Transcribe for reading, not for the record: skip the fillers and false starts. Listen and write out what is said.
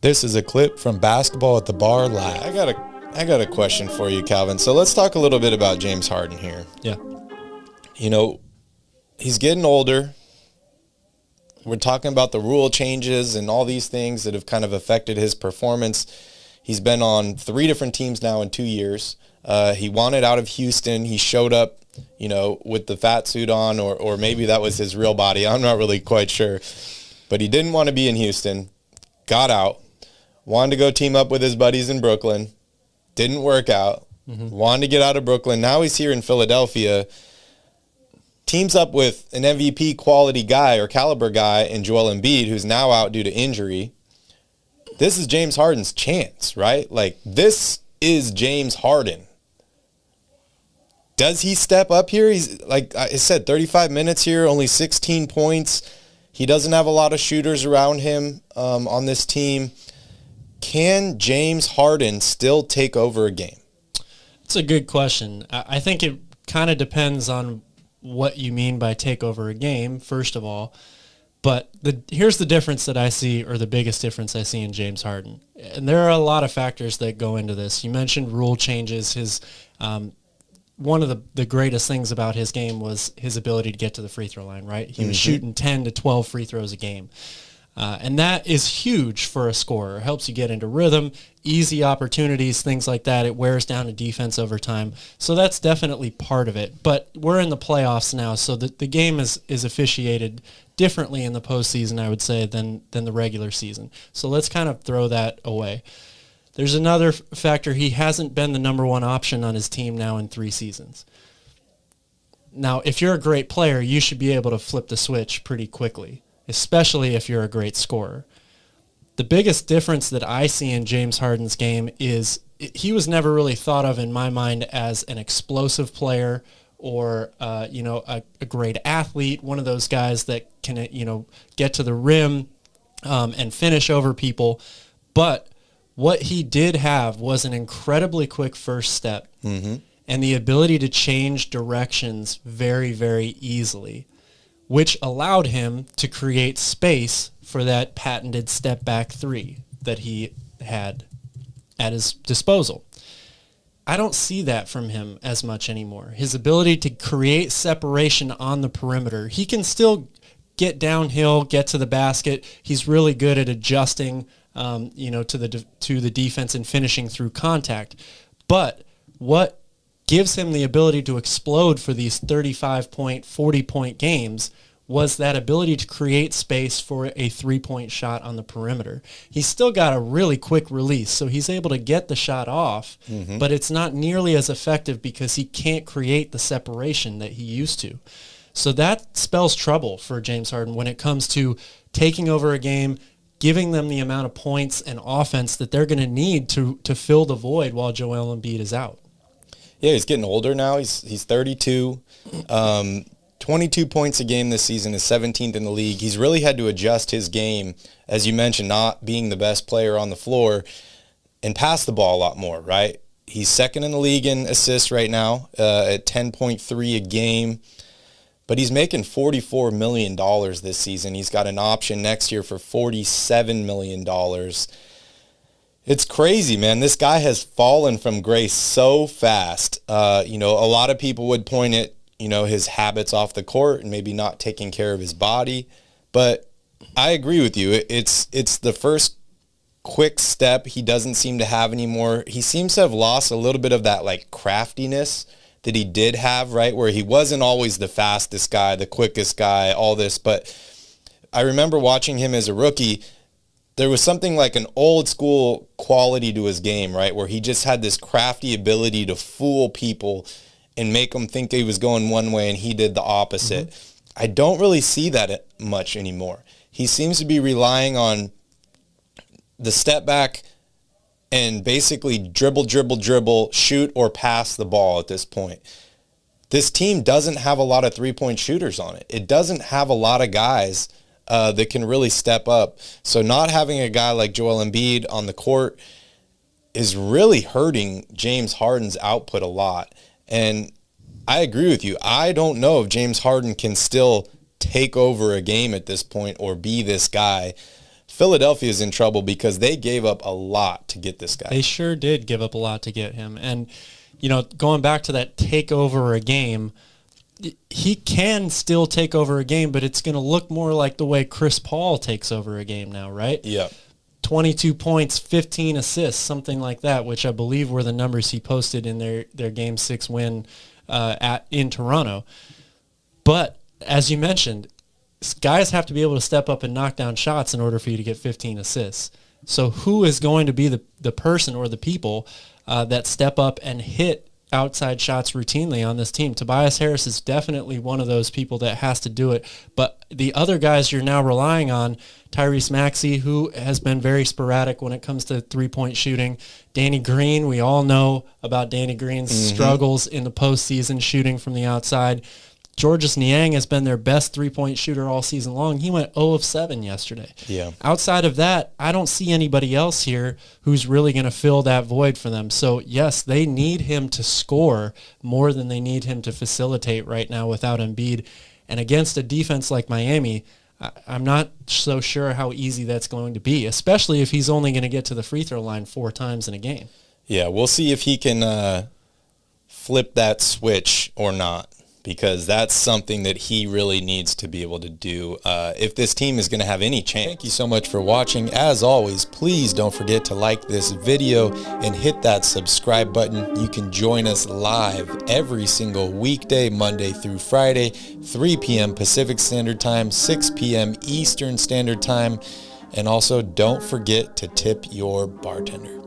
This is a clip from Basketball at the Bar Live. I got a question for you, Calvin. So let's talk a little bit about James Harden here. Yeah. You know, he's getting older. We're talking about the rule changes and all these things that have kind of affected his performance. He's been on 3 different teams now in 2 years. He wanted out of Houston. He showed up, with the fat suit on, or maybe that was his real body. I'm not really quite sure. But he didn't want to be in Houston. Got out. Wanted to go team up with his buddies in Brooklyn. Didn't work out. Wanted to get out of Brooklyn. Now he's here in Philadelphia. Teams up with an MVP quality guy or caliber guy in Joel Embiid, who's now out due to injury. This is James Harden's chance, right? Like, this is James Harden. Does he step up here? He's, like I said, 35 minutes here, only 16 points. He doesn't have a lot of shooters around him on this team. Can James Harden still take over a game? It's a good question. I think it kind of depends on what you mean by take over a game, first of all. But here's the difference that I see, or the biggest difference I see in James Harden. And there are a lot of factors that go into this. You mentioned rule changes. His one of the greatest things about his game was his ability to get to the free throw line, right? He was shooting 10 to 12 free throws a game. And that is huge for a scorer. It helps you get into rhythm, easy opportunities, things like that. It wears down a defense over time. So that's definitely part of it. But we're in the playoffs now, so the game is officiated differently in the postseason, I would say, than the regular season. So let's kind of throw that away. There's another factor. He hasn't been the number one option on his team now in 3 seasons. Now, if you're a great player, you should be able to flip the switch pretty quickly, especially if you're a great scorer. The biggest difference that I see in James Harden's game is he was never really thought of in my mind as an explosive player or a great athlete, one of those guys that can get to the rim and finish over people. But what he did have was an incredibly quick first step and the ability to change directions very, very easily, which allowed him to create space for that patented step-back 3 that he had at his disposal. I don't see that from him as much anymore. His ability to create separation on the perimeter, he can still get downhill, get to the basket. He's really good at adjusting, to the defense and finishing through contact. But what gives him the ability to explode for these 35-point, 40-point games was that ability to create space for a 3-point shot on the perimeter. He's still got a really quick release, so he's able to get the shot off, but it's not nearly as effective because he can't create the separation that he used to. So that spells trouble for James Harden when it comes to taking over a game, giving them the amount of points and offense that they're going to need to fill the void while Joel Embiid is out. Yeah, he's getting older now. He's 32. 22 points a game this season, is 17th in the league. He's really had to adjust his game, as you mentioned, not being the best player on the floor, and pass the ball a lot more, right? He's second in the league in assists right now at 10.3 a game, but he's making $44 million this season. He's got an option next year for $47 million. It's crazy, man. This guy has fallen from grace so fast. A lot of people would point at, his habits off the court and maybe not taking care of his body. But I agree with you. It's the first quick step he doesn't seem to have anymore. He seems to have lost a little bit of that like craftiness that he did have, right? Where he wasn't always the fastest guy, the quickest guy, all this. But I remember watching him as a rookie. There was something like an old school quality to his game, right? Where he just had this crafty ability to fool people and make them think he was going one way and he did the opposite. I don't really see that much anymore. He seems to be relying on the step back and basically dribble, shoot or pass the ball at this point. This team doesn't have a lot of three-point shooters on it. It doesn't have a lot of guys that can really step up. So not having a guy like Joel Embiid on the court is really hurting James Harden's output a lot. And I agree with you. I don't know if James Harden can still take over a game at this point or be this guy Philadelphia is in trouble because they gave up a lot to get this guy. They sure did give up a lot to get him. And, going back to that take over a game, he can still take over a game, but it's going to look more like the way Chris Paul takes over a game now, right? Yeah. 22 points, 15 assists, something like that, which I believe were the numbers he posted in their Game 6 win in Toronto. But as you mentioned, guys have to be able to step up and knock down shots in order for you to get 15 assists. So who is going to be the person or the people that step up and hit outside shots routinely on this team? Tobias Harris is definitely one of those people that has to do it. But the other guys you're now relying on, Tyrese Maxey, who has been very sporadic when it comes to three-point shooting. Danny Green, we all know about Danny Green's struggles in the postseason shooting from the outside. Georges Niang has been their best three-point shooter all season long. He went 0 of 7 yesterday. Yeah. Outside of that, I don't see anybody else here who's really going to fill that void for them. So, yes, they need him to score more than they need him to facilitate right now without Embiid. And against a defense like Miami, I'm not so sure how easy that's going to be, especially if he's only going to get to the free throw line 4 times in a game. Yeah, we'll see if he can flip that switch or not, because that's something that he really needs to be able to do if this team is going to have any chance. Thank you so much for watching. As always, please don't forget to like this video and hit that subscribe button. You can join us live every single weekday, Monday through Friday, 3 p.m. Pacific Standard Time, 6 p.m. Eastern Standard Time. And also, don't forget to tip your bartender.